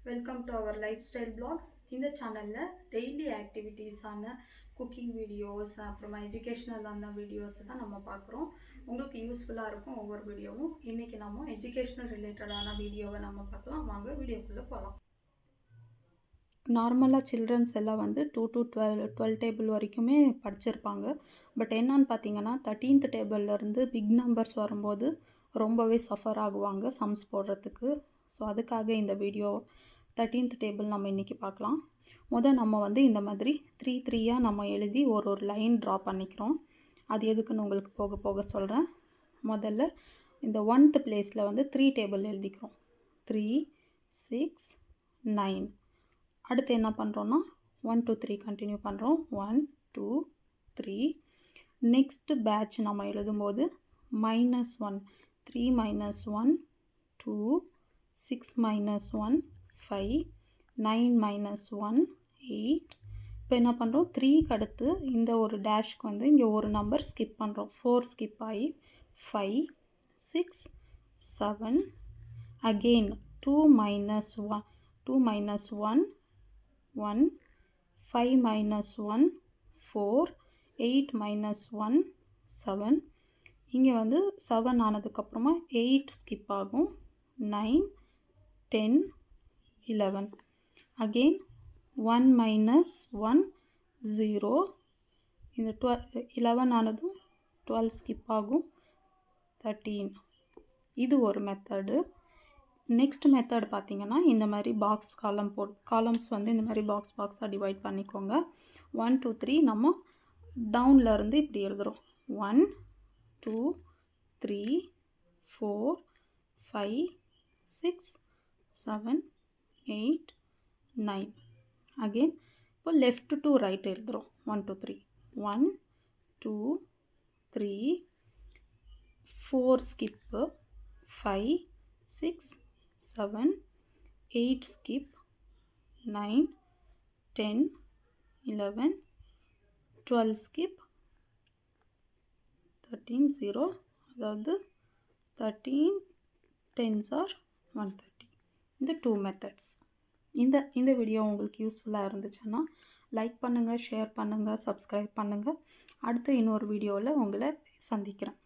Welcome to our lifestyle blogs. இந்த சேனலில் daily ஆக்டிவிட்டீஸான cooking videos, அப்புறமா எஜுகேஷ்னலான வீடியோஸை தான் நம்ம பார்க்குறோம். உங்களுக்கு யூஸ்ஃபுல்லாக இருக்கும் ஒவ்வொரு வீடியோவும். இன்றைக்கி நம்ம எஜுகேஷ்னல் ரிலேட்டடான வீடியோவை நம்ம பார்க்கலாம். வாங்க வீடியோக்குள்ளே போகலாம். நார்மலாக சில்ட்ரன்ஸ் எல்லாம் வந்து 2 to 12 டேபிள் வரைக்குமே படிச்சிருப்பாங்க. பட் என்னன்னு பார்த்தீங்கன்னா 13th டேபிள்லேருந்து பிக் நம்பர்ஸ் வரும்போது ரொம்பவே சஃபர் ஆகுவாங்க சம்ஸ் போடுறதுக்கு. ஸோ அதுக்காக இந்த வீடியோ 13th டேபிள் நம்ம இன்றைக்கி பார்க்கலாம். நம்ம வந்து இந்த மாதிரி 3 நம்ம எழுதி ஒரு லைன் ட்ரா பண்ணிக்கிறோம். அது எதுக்குன்னு உங்களுக்கு போக போக சொல்கிறேன். முதல்ல இந்த 1th பிளேஸில் வந்து 3 டேபிள் எழுதிக்கிறோம். 3, 6, 9. அடுத்து என்ன பண்ணுறோன்னா 1 2 3 கண்டினியூ பண்ணுறோம். 1 2 3. நெக்ஸ்ட்டு பேட்ச் நம்ம எழுதும்போது -1, 3 - 1 2, 6 - 1 5, 9 - 1 8. இப்போ என்ன பண்ணுறோம், 3க்கு அடுத்து இந்த ஒரு டேஷ்க்கு வந்து இங்கே ஒரு நம்பர் ஸ்கிப் பண்ணுறோம். 4 ஸ்கிப் ஆகி 5 6 7. அகெயின் 2 - 1 2 - 1 1 5 - 1 4 8 - 1 7. இங்கே வந்து 7 ஆனதுக்கப்புறமா 8 ஸ்கிப் ஆகும். 9 10 11. அகெயின் 1 - 1 0. இந்த 11 ஆனதும் 12 ஸ்கிப் ஆகும். 13. இது ஒரு மெத்தடு. நெக்ஸ்ட் மெத்தட் பார்த்தீங்கன்னா இந்த மாதிரி பாக்ஸ் காலம்ஸ் வந்து இந்த மாதிரி பாக்ஸாக டிவைட் பண்ணிக்கோங்க. 1 2 3 நம்ம டவுன்லேருந்து இப்படி எழுதுகிறோம். 1 2 3 4 5 6 7 8 9. அகெயின் இப்போ லெஃப்ட் டு ரைட் எழுதுகிறோம். 1 2 3 1 2 3 4 ஸ்கிப்பு 5 6 7 8 skip 9 10 11 12 skip 13 0. அதாவது 13 10s are 130. இந்த 2 மெத்தட்ஸ். இந்த வீடியோ உங்களுக்கு யூஸ்ஃபுல்லாக இருந்துச்சுன்னா லைக் பண்ணுங்கள், ஷேர் பண்ணுங்கள், சப்ஸ்கிரைப் பண்ணுங்கள். அடுத்து இன்னொரு வீடியோவில் உங்களை சந்திக்கிறேன்.